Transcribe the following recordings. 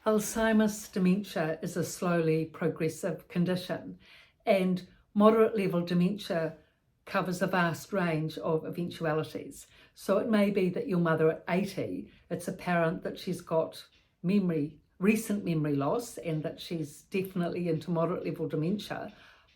Alzheimer's dementia is a slowly progressive condition, and moderate level dementia covers a vast range of eventualities. So it may be that your mother at 80, it's apparent that she's got recent memory loss and that she's definitely into moderate level dementia,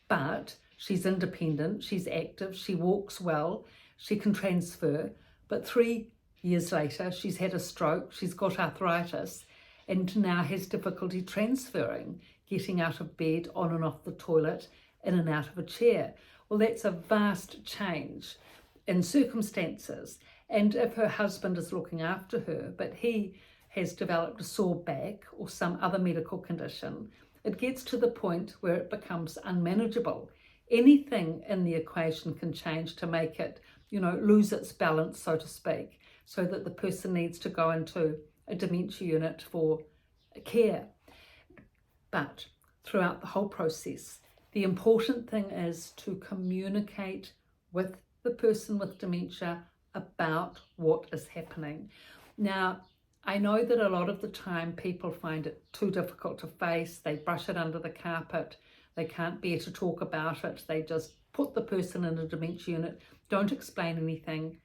but she's independent, she's active, she walks well, she can transfer, but 3 years later she's had a stroke, she's got arthritis, and now has difficulty transferring, getting out of bed, on and off the toilet, in and out of a chair. Well, that's a vast change in circumstances. And if her husband is looking after her, but he has developed a sore back or some other medical condition, it gets to the point where it becomes unmanageable. Anything in the equation can change to make it, lose its balance, so to speak, so that the person needs to go into a dementia unit for care. But throughout the whole process, the important thing is to communicate with the person with dementia about what is happening. Now, I know that a lot of the time people find it too difficult to face. They brush it under the carpet. They can't bear to talk about it. They just put the person in a dementia unit, don't explain anything,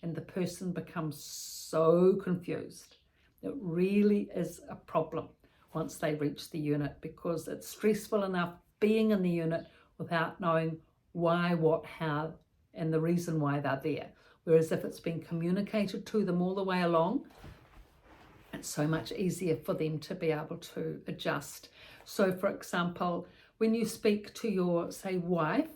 and the person becomes so confused. It really is a problem once they reach the unit, because it's stressful enough being in the unit without knowing why, what, how, and the reason why they're there. Whereas if it's been communicated to them all the way along, it's so much easier for them to be able to adjust. So, for example, when you speak to your, say, wife,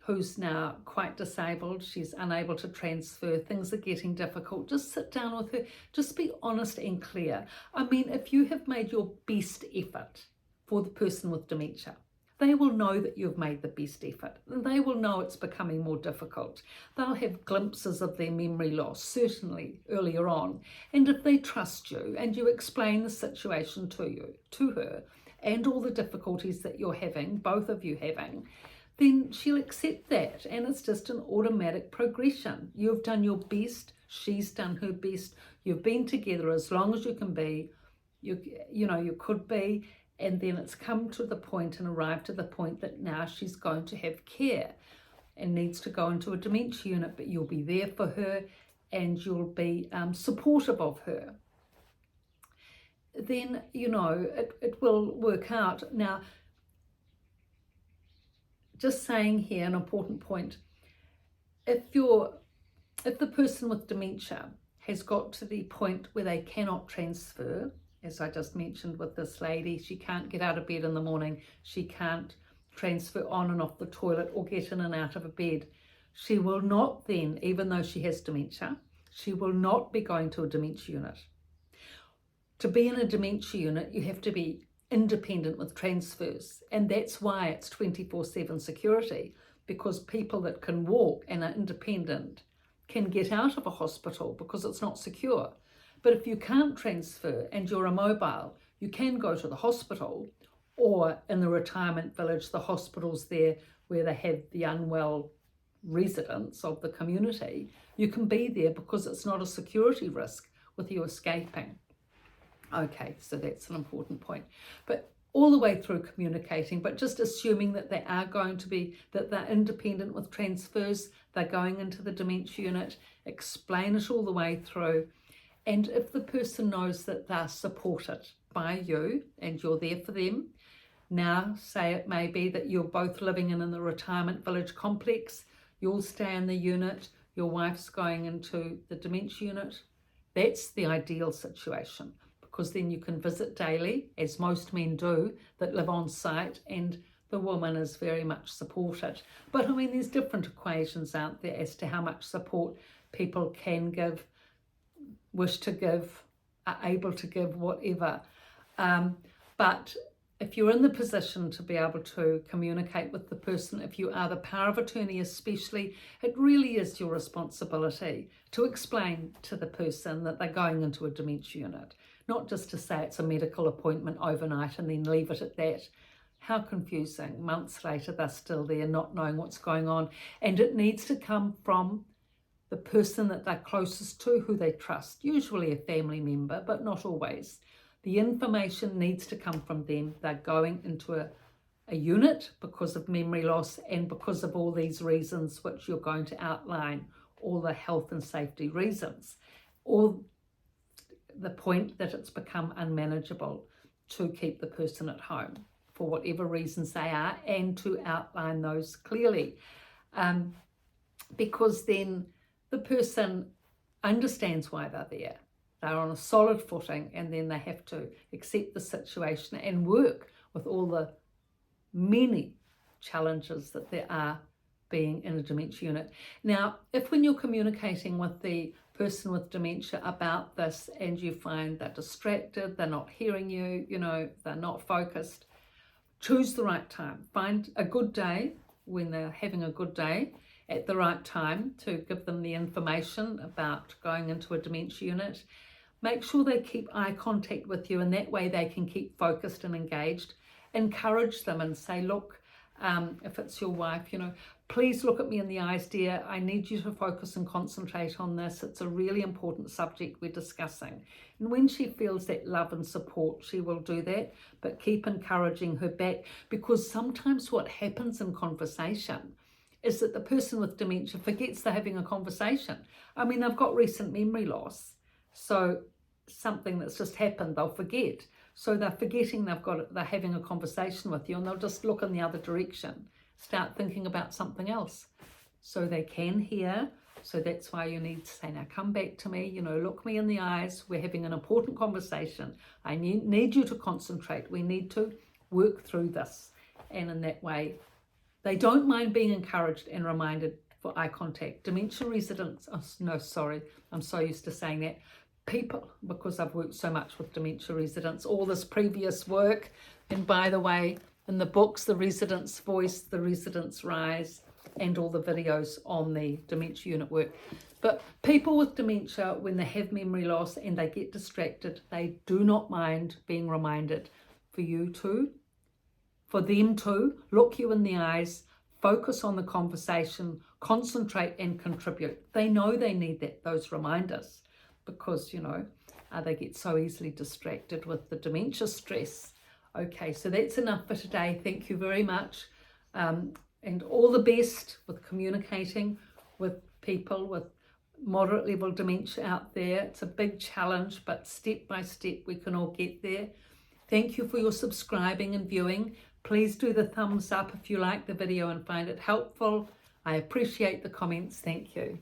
who's now quite disabled, she's unable to transfer, things are getting difficult, just sit down with her, just be honest and clear. I mean, if you have made your best effort for the person with dementia, they will know that you've made the best effort. They will know it's becoming more difficult. They'll have glimpses of their memory loss, certainly earlier on. And if they trust you and you explain the situation to her, and all the difficulties that you're having, both of you having, then she'll accept that, and it's just an automatic progression. You've done your best, she's done her best, you've been together as long as you can be, you could be, and then it's come to the point and arrived to the point that now she's going to have care and needs to go into a dementia unit, but you'll be there for her and you'll be supportive of her. Then, it will work out. Now, just saying here an important point, if the person with dementia has got to the point where they cannot transfer, as I just mentioned with this lady, she can't get out of bed in the morning, she can't transfer on and off the toilet or get in and out of a bed, she will not then, even though she has dementia, she will not be going to a dementia unit. To be in a dementia unit, you have to be independent with transfers, and that's why it's 24/7 security, because people that can walk and are independent can get out of a hospital because it's not secure. But if you can't transfer and you're immobile, you can go to the hospital, or in the retirement village, the hospitals there where they have the unwell residents of the community. You can be there because it's not a security risk with you escaping. Okay, so that's an important point. But all the way through communicating, but just assuming that they are going to be, that they're independent with transfers, they're going into the dementia unit, explain it all the way through. And if the person knows that they're supported by you and you're there for them, now say it may be that you're both living in the retirement village complex, you'll stay in the unit, your wife's going into the dementia unit, that's the ideal situation, because then you can visit daily, as most men do that live on site, and the woman is very much supported. But I mean, there's different equations out there as to how much support people can give, wish to give, are able to give, whatever. But if you're in the position to be able to communicate with the person, if you are the power of attorney especially, it really is your responsibility to explain to the person that they're going into a dementia unit, not just to say it's a medical appointment overnight and then leave it at that. How confusing. Months later, they're still there, not knowing what's going on. And it needs to come from the person that they're closest to, who they trust, usually a family member, but not always. The information needs to come from them. They're going into a unit because of memory loss and because of all these reasons which you're going to outline, all the health and safety reasons, or the point that it's become unmanageable to keep the person at home for whatever reasons they are, and to outline those clearly, because then the person understands why they're there. They're on a solid footing, and then they have to accept the situation and work with all the many challenges that there are being in a dementia unit. Now, if when you're communicating with the person with dementia about this and you find they're distracted, they're not hearing you, they're not focused, choose the right time. Find a good day when they're having a good day at the right time to give them the information about going into a dementia unit. Make sure they keep eye contact with you, and that way they can keep focused and engaged. Encourage them and say, look, if it's your wife, please look at me in the eyes, dear. I need you to focus and concentrate on this. It's a really important subject we're discussing. And when she feels that love and support, she will do that, but keep encouraging her back, because sometimes what happens in conversation is that the person with dementia forgets they're having a conversation. I mean, they've got recent memory loss, so something that's just happened, they'll forget. So they're forgetting they're having a conversation with you, and they'll just look in the other direction, start thinking about something else. So they can hear. So that's why you need to say, now come back to me, look me in the eyes. We're having an important conversation. I need you to concentrate. We need to work through this. And in that way, they don't mind being encouraged and reminded for eye contact. Dementia residents, I'm so used to saying that. People, because I've worked so much with dementia residents, all this previous work, and by the way, in the books, The Resident's Voice, The Resident's Rise, and all the videos on the dementia unit work. But people with dementia, when they have memory loss and they get distracted, they do not mind being reminded for them to look you in the eyes, focus on the conversation, concentrate and contribute. They know they need those reminders, because, they get so easily distracted with the dementia stress. Okay, so that's enough for today. Thank you very much. And all the best with communicating with people with moderate level dementia out there. It's a big challenge, but step by step we can all get there. Thank you for your subscribing and viewing. Please do the thumbs up if you like the video and find it helpful. I appreciate the comments. Thank you.